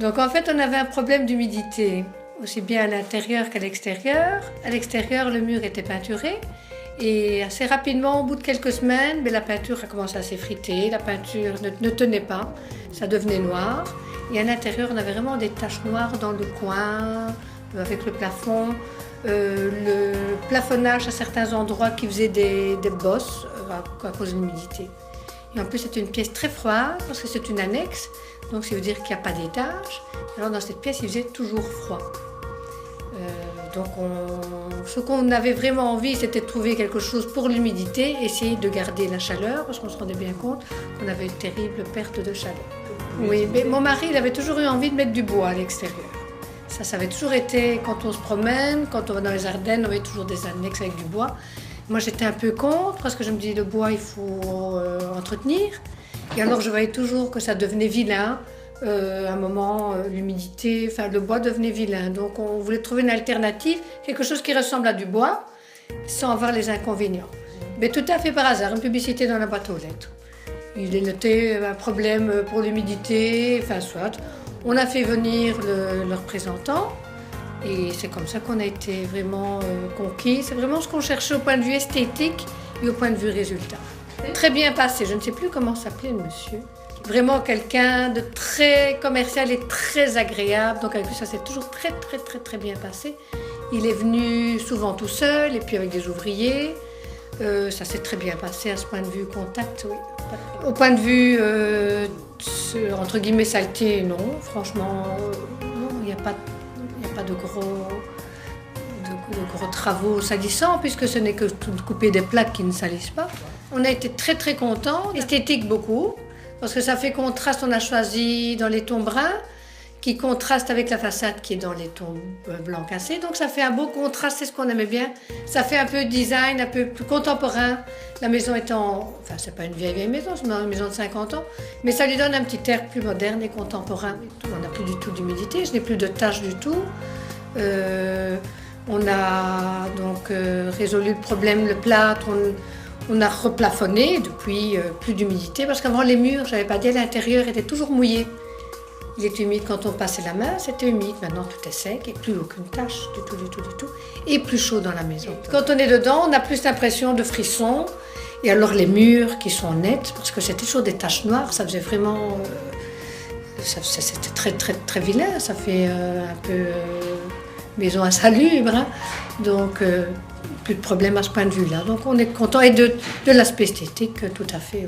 Donc en fait, on avait un problème d'humidité, aussi bien à l'intérieur qu'à l'extérieur. À l'extérieur, le mur était peinturé. Et assez rapidement, au bout de quelques semaines, la peinture a commencé à s'effriter, la peinture ne tenait pas, ça devenait noir. Et à l'intérieur, on avait vraiment des taches noires dans le coin, avec le plafond, le plafonnage à certains endroits qui faisait des bosses à cause de l'humidité. Et en plus, c'est une pièce très froide parce que c'est une annexe, donc ça veut dire qu'il n'y a pas d'étage. Alors dans cette pièce, il faisait toujours froid. Donc ce qu'on avait vraiment envie, c'était de trouver quelque chose pour l'humidité, essayer de garder la chaleur, parce qu'on se rendait bien compte qu'on avait une terrible perte de chaleur. Oui, mais mon mari, il avait toujours eu envie de mettre du bois à l'extérieur. Ça avait toujours été, quand on se promène, quand on va dans les Ardennes, on avait toujours des annexes avec du bois. Moi, j'étais un peu contre, parce que je me dis, le bois, il faut entretenir. Et alors, je voyais toujours que ça devenait vilain. À un moment, l'humidité, le bois devenait vilain. Donc on voulait trouver une alternative, quelque chose qui ressemble à du bois, sans avoir les inconvénients. Mais tout à fait par hasard, une publicité dans la boîte aux lettres. Il est noté un problème pour l'humidité, soit. On a fait venir le représentant, et c'est comme ça qu'on a été vraiment conquis. C'est vraiment ce qu'on cherchait au point de vue esthétique et au point de vue résultat. Très bien passé, je ne sais plus comment s'appelait le monsieur. Vraiment quelqu'un de très commercial et très agréable. Donc avec lui, ça s'est toujours très bien passé. Il est venu souvent tout seul et puis avec des ouvriers. Ça s'est très bien passé à ce point de vue contact, oui. Au point de vue, entre guillemets, saleté, non. Franchement, non, il n'y a pas de gros travaux salissants puisque ce n'est que de couper des plaques qui ne salissent pas. On a été très contents. Esthétique beaucoup. Parce que ça fait contraste, on a choisi dans les tons bruns, qui contraste avec la façade qui est dans les tons blancs cassés. Donc ça fait un beau contraste, c'est ce qu'on aimait bien. Ça fait un peu design, un peu plus contemporain. La maison étant, c'est pas une vieille maison, c'est une maison de 50 ans, mais ça lui donne un petit air plus moderne et contemporain. On n'a plus du tout d'humidité, je n'ai plus de taches du tout. On a donc résolu le problème, le plâtre. On a replafonné depuis plus d'humidité parce qu'avant les murs, j'avais pas dit, l'intérieur était toujours mouillé. Il était humide quand on passait la main, c'était humide. Maintenant tout est sec et plus aucune tache du tout. Et plus chaud dans la maison. Quand on est dedans, on a plus l'impression de frissons. Et alors les murs qui sont nets, parce que c'était toujours des taches noires, ça faisait vraiment... c'était très vilain, ça fait un peu maison insalubre. Hein. Donc... plus de problème à ce point de vue-là. Donc on est content et de l'aspect esthétique tout à fait.